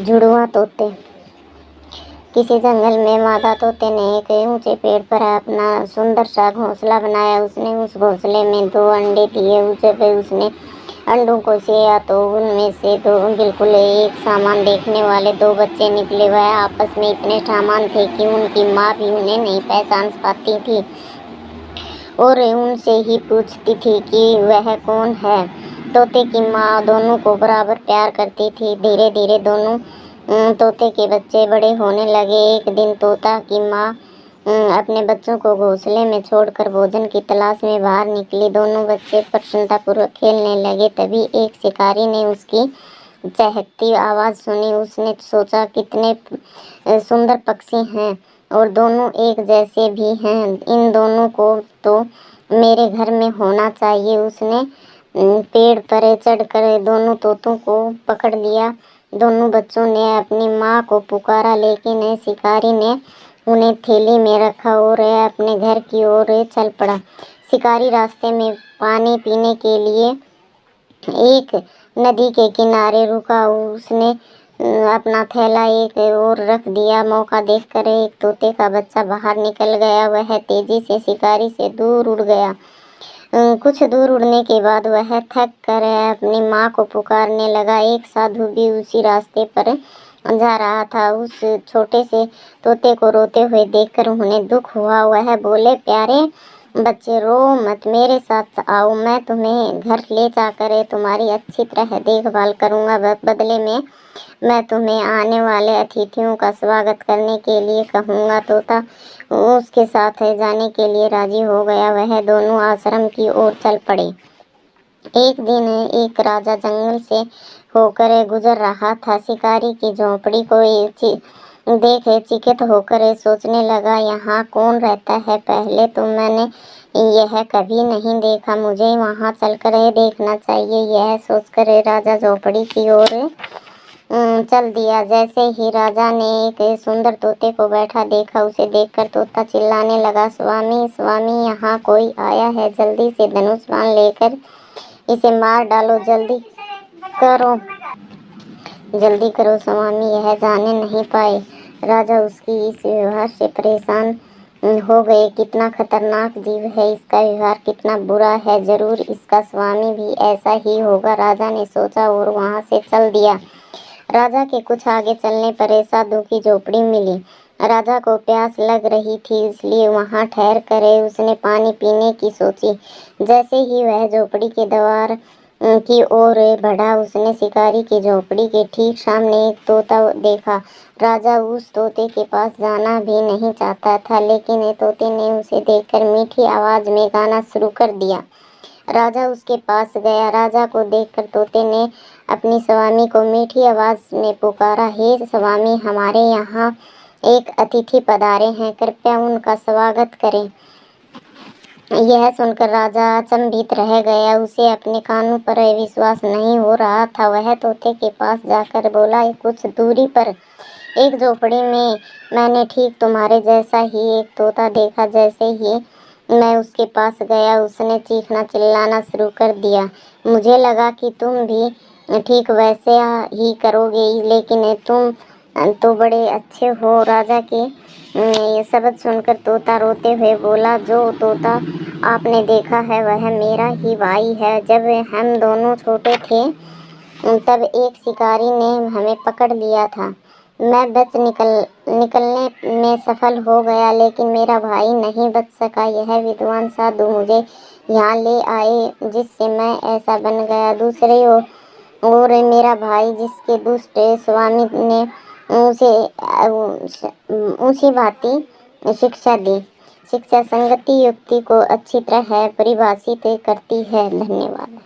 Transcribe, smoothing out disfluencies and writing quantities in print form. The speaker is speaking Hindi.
जुड़वा तोते। किसी जंगल में मादा तोते ने एक ऊंचे पेड़ पर अपना सुंदर सा घोंसला बनाया। उसने उस घोंसले में 2 अंडे दिए। जब उसने अंडों को सेया तो उनमें से 2 बिल्कुल एक समान देखने वाले 2 बच्चे निकले। वह आपस में इतने समान थे कि उनकी माँ भी उन्हें नहीं पहचान पाती थी और उनसे ही पूछती थी कि वह कौन है। तोते की माँ दोनों को बराबर प्यार करती थी। धीरे धीरे दोनों तोते के बच्चे बड़े होने लगे। एक दिन तोता की माँ अपने बच्चों को घोंसले में छोड़कर भोजन की तलाश में बाहर निकली। दोनों बच्चे प्रसन्नतापूर्वक खेलने लगे। तभी एक शिकारी ने उसकी चहकती आवाज़ सुनी। उसने सोचा कितने सुंदर पक्षी हैं और दोनों एक जैसे भी हैं। इन दोनों को तो मेरे घर में होना चाहिए। उसने पेड़ पर चढ़कर दोनों तोतों को पकड़ लिया। दोनों बच्चों ने अपनी माँ को पुकारा, लेकिन शिकारी ने उन्हें थैली में रखा और अपने घर की ओर चल पड़ा। शिकारी रास्ते में पानी पीने के लिए एक नदी के किनारे रुका। उसने अपना थैला एक ओर रख दिया। मौका देखकर एक तोते का बच्चा बाहर निकल गया। वह तेजी से शिकारी से दूर उड़ गया। कुछ दूर उड़ने के बाद वह थक कर अपनी माँ को पुकारने लगा। एक साधु भी उसी रास्ते पर जा रहा था। उस छोटे से तोते को रोते हुए देखकर उन्हें दुख हुआ। वह बोले, प्यारे बच्चे, रो मत, मेरे साथ आओ। मैं तुम्हें घर ले जाकर तुम्हारी अच्छी तरह देखभाल करूँगा। बदले में मैं तुम्हें आने वाले अतिथियों का स्वागत करने के लिए कहूँगा। तोता उसके साथ जाने के लिए राजी हो गया। वह दोनों आश्रम की ओर चल पड़े। एक दिन एक राजा जंगल से होकर गुजर रहा था। शिकारी की झोंपड़ी को देख चकित होकर सोचने लगा, यहाँ कौन रहता है? पहले तो मैंने यह कभी नहीं देखा। मुझे वहाँ चलकर देखना चाहिए। यह सोचकर राजा झोंपड़ी की ओर चल दिया। जैसे ही राजा ने एक सुंदर तोते को बैठा देखा, उसे देखकर तोता चिल्लाने लगा, स्वामी स्वामी, यहाँ कोई आया है। जल्दी से धनुष बाण लेकर इसे मार डालो। जल्दी करो स्वामी, यह जाने नहीं पाए। राजा उसकी इस व्यवहार से परेशान हो गए। कितना खतरनाक जीव है, इसका व्यवहार कितना बुरा है। जरूर इसका स्वामी भी ऐसा ही होगा, राजा ने सोचा और वहां से चल दिया। राजा के कुछ आगे चलने पर साधु की झोपड़ी मिली। राजा को प्यास लग रही थी, इसलिए वहां ठहर कर उसने पानी पीने की सोची। जैसे ही वह झोपड़ी के द्वार की ओर बढ़ा, उसने शिकारी की झोपड़ी के ठीक सामने एक तोता देखा। राजा उस तोते के पास जाना भी नहीं चाहता था, लेकिन तोते ने उसे देखकर मीठी आवाज में गाना शुरू कर दिया। राजा उसके पास गया। राजा को देखकर तोते ने अपनी स्वामी को मीठी आवाज में पुकारा, हे स्वामी, हमारे यहाँ एक अतिथि पधारे हैं, कृपया उनका स्वागत करें। यह सुनकर राजा अचंभित रह गया। उसे अपने कानों पर विश्वास नहीं हो रहा था। वह तोते के पास जाकर बोला, कुछ दूरी पर एक झोपड़ी में मैंने ठीक तुम्हारे जैसा ही एक तोता देखा। जैसे ही मैं उसके पास गया, उसने चीखना चिल्लाना शुरू कर दिया। मुझे लगा कि तुम भी ठीक वैसे ही करोगे, लेकिन तुम तो बड़े अच्छे हो। राजा के ये शब्द सुनकर तोता रोते हुए बोला, जो तोता आपने देखा है वह मेरा ही भाई है। जब हम दोनों छोटे थे तब एक शिकारी ने हमें पकड़ लिया था। मैं निकलने में सफल हो गया, लेकिन मेरा भाई नहीं बच सका। यह विद्वान साधु मुझे यहाँ ले आए, जिससे मैं ऐसा बन गया। दूसरी ओर मेरा भाई, जिसके दुष्ट स्वामी ने उसे ऊंची भांति शिक्षा दी। शिक्षा संगति युक्ति को अच्छी तरह परिभाषित करती है। धन्यवाद।